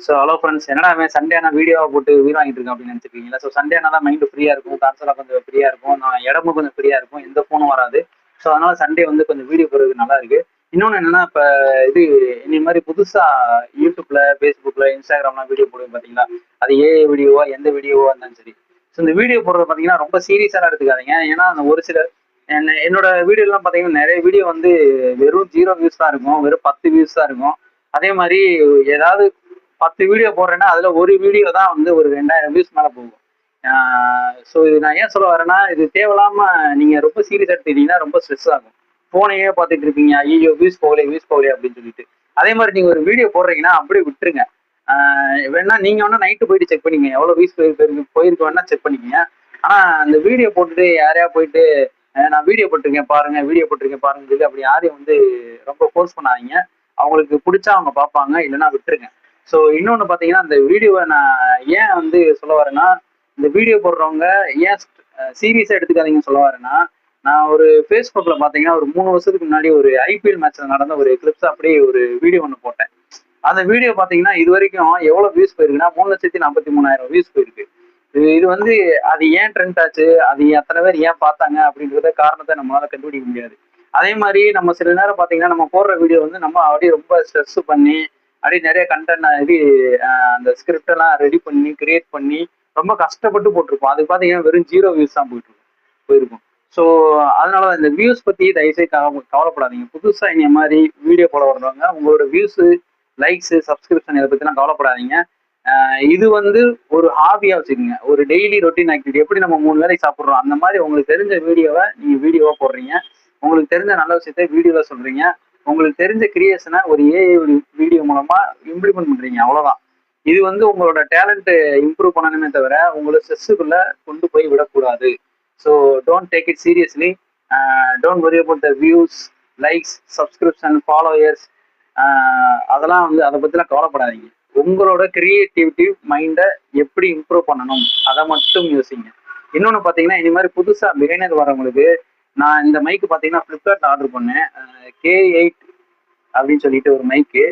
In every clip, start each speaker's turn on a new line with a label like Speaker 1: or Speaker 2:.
Speaker 1: So hello friends, என்னடா அவன் Sunday ஆனால் வீடியோவை போட்டு உயிர் வாங்கிட்டு இருக்கேன் அப்படின்னு நினச்சிருக்கீங்களா? ஸோ சண்டே ஆனால் தான் மைண்டு ஃப்ரீயாக இருக்கும், கான்சலாக கொஞ்சம் ஃப்ரீயாக இருக்கும், நான் இடமும் கொஞ்சம் ஃப்ரீயாக இருக்கும், எந்த ஃபோனும் வராது. ஸோ அதனால சண்டே வந்து கொஞ்சம் வீடியோ போடுறது நல்லா இருக்கு. இன்னொன்று என்னன்னா, இப்போ இது இந்த மாதிரி புதுசாக யூடியூப்ல, ஃபேஸ்புக்கில், இன்ஸ்டாகிராம்லாம் வீடியோ போடுவேன் பார்த்தீங்களா? அது ஏஐ வீடியோவா எந்த வீடியோவா இருந்தாலும் சரி. ஸோ இந்த வீடியோ போடுறது பார்த்தீங்கன்னா ரொம்ப சீரியஸாக எடுத்துக்காதீங்க. ஏன்னா அந்த ஒரு சில என்னோட வீடியோலாம் பார்த்தீங்கன்னா நிறைய வீடியோ வந்து வெறும் 0 வியூஸ் தான் இருக்கும், வெறும் 10 வியூஸ் தான் இருக்கும். அதே மாதிரி ஏதாவது 10 வீடியோ போடுறேன்னா அதுல ஒரு வீடியோ தான் வந்து ஒரு 2000 வியூஸ் மேல போகும். ஸோ இது நான் ஏன் சொல்ல வரேன்னா, இது தேவையில்லாம நீங்க ரொம்ப சீரியஸ் எடுத்துக்கிட்டீங்கன்னா ரொம்ப ஸ்ட்ரெஸ் ஆகும். போனையே பார்த்துட்டு இருப்பீங்க, ஐயோ வியூஸ் போகலே அப்படின்னு சொல்லிட்டு. அதே மாதிரி நீங்க ஒரு வீடியோ போடுறீங்கன்னா அப்படியே விட்டுருங்க. வேணா நீங்க வேணா நைட்டு போயிட்டு செக் பண்ணிங்க, எவ்வளவு வியூஸ் போயிருக்கு வேணா செக் பண்ணிக்கங்க. ஆனா அந்த வீடியோ போட்டுட்டு யாரையா போயிட்டு நான் வீடியோ போட்டிருக்கேன் பாருங்க, வீடியோ போட்டிருக்கேன் பாருங்கன்னு சொல்லி அப்படி யாரையும் வந்து ரொம்ப ஃபோர்ஸ் பண்ணாதீங்க. அவங்களுக்கு பிடிச்சா அவங்க பார்ப்பாங்க, இல்லைன்னா விட்டுருங்க. ஸோ இன்னொன்று பார்த்தீங்கன்னா, இந்த வீடியோவை நான் ஏன் வந்து சொல்ல வரேன்னா, இந்த வீடியோ போடுறவங்க ஏன் சீரியஸாக எடுத்துக்காதீங்கன்னு சொல்ல வரேன்னா, நான் ஒரு ஃபேஸ்புக்கில் பார்த்தீங்கன்னா ஒரு 3 வருஷத்துக்கு முன்னாடி ஒரு ஐபிஎல் மேட்ச்சில் நடந்த ஒரு கிளிப்ஸ் அப்படியே ஒரு வீடியோ ஒன்று போட்டேன். அந்த வீடியோ பார்த்தீங்கன்னா இது வரைக்கும் எவ்வளோ வியூஸ் போயிருக்குன்னா 3,43,000 வியூஸ் போயிருக்கு. இது வந்து அது ஏன் ட்ரெண்ட் ஆச்சு, அது அத்தனை பேர் ஏன் பார்த்தாங்க அப்படின்றத காரணத்தை நம்மளால கண்டுபிடிக்க முடியாது. அதே மாதிரி நம்ம சில நேரம் பார்த்தீங்கன்னா நம்ம போடுற வீடியோ வந்து நம்ம அப்படியே ரொம்ப ஸ்ட்ரெஸ் பண்ணி அப்படியே நிறைய கண்டென்ட் இது அந்த ஸ்கிரிப்ட் எல்லாம் ரெடி பண்ணி கிரியேட் பண்ணி ரொம்ப கஷ்டப்பட்டு போட்டிருப்போம். அது பார்த்தீங்கன்னா வெறும் 0 வியூஸ் தான் போயிருக்கும். ஸோ அதனால இந்த வியூஸ் பத்தி தயவுசெய்து கவலைப்படாதீங்க. புதுசா இந்த மாதிரி வீடியோ போட வர்றவங்க உங்களோட வியூஸ், லைக்ஸ், சப்ஸ்கிரிப்ஷன் இதை பத்திலாம் கவலைப்படாதீங்க. இது வந்து ஒரு ஹாபியா வச்சுக்கோங்க. ஒரு டெய்லி ரொட்டீன் ஆக்டிவிட்டி. எப்படி நம்ம 3 வேளைக்கு சாப்பிடுறோம் அந்த மாதிரி உங்களுக்கு தெரிஞ்ச வீடியோவை நீங்க வீடியோவா போடுறீங்க. உங்களுக்கு தெரிஞ்ச நல்ல விஷயத்த வீடியோல சொல்றீங்க. உங்களுக்கு தெரிஞ்ச கிரியேஷனை ஒரு ஏஐ வீடியோ மூலமா இம்ப்ளிமெண்ட் பண்றீங்க, அவ்வளவுதான். இது வந்து உங்களோட டேலண்ட் இம்ப்ரூவ் பண்ணணுமே தவிர உங்களை ஸ்ட்ரெஸ்ஸுக்குள்ள கொண்டு போய் விடக்கூடாது. So don't take it seriously. Don't worry about the views, likes, subscription, followers. அதெல்லாம் வந்து அதை பத்திலாம் கவலைப்படாதீங்க. உங்களோட கிரியேட்டிவிட்டி மைண்டை எப்படி இம்ப்ரூவ் பண்ணணும் அதை மட்டும் யோசிங்க. இன்னொன்று பார்த்தீங்கன்னா, இந்த மாதிரி புதுசாக பிகைனர் வரவங்களுக்கு நான் இந்த மைக்கு பார்த்தீங்கன்னா ஃப்ளிப்கார்ட்ல ஆர்டர் பண்ணேன். K8 அப்படின்னு சொல்லிட்டு ஒரு மைக்கு.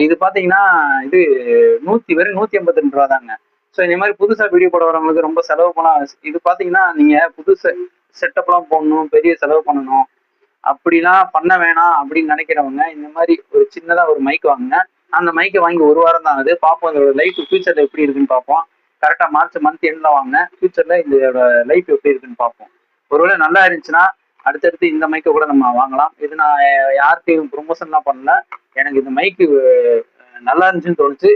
Speaker 1: இது பார்த்தீங்கன்னா இது வெறும் 182 ரூபா தாங்க. ஸோ இந்த மாதிரி புதுசாக வீடியோ போட வரவங்களுக்கு ரொம்ப செலவு பண்ணலாம். இது பார்த்தீங்கன்னா நீங்கள் புதுசு செட்டப்லாம் போடணும், பெரிய செலவு பண்ணணும், அப்படிலாம் பண்ண வேணாம் அப்படின்னு நினைக்கிறவங்க இந்த மாதிரி ஒரு சின்னதாக ஒரு மைக் வாங்குங்க. அந்த மைக்கை வாங்கி ஒரு வாரம் தான் ஆகுது. பார்ப்போம் இதோட லைஃப் ஃபியூச்சரில் எப்படி இருக்குன்னு பார்ப்போம். கரெக்டாக மார்ச் மந்த் எண்டில் வாங்கினேன். ஃபியூச்சரில் இதோட லைஃப் எப்படி இருக்குன்னு பார்ப்போம். ஒருவேளை நல்லா இருந்துச்சுன்னா அடுத்தடுத்து இந்த மைக்கை கூட நம்ம வாங்கலாம். இது நான் யார்கிட்டையும் ப்ரொமோஷன்லாம் பண்ணல. எனக்கு இந்த மைக்கு நல்லா இருந்துச்சுன்னு தோணுச்சு.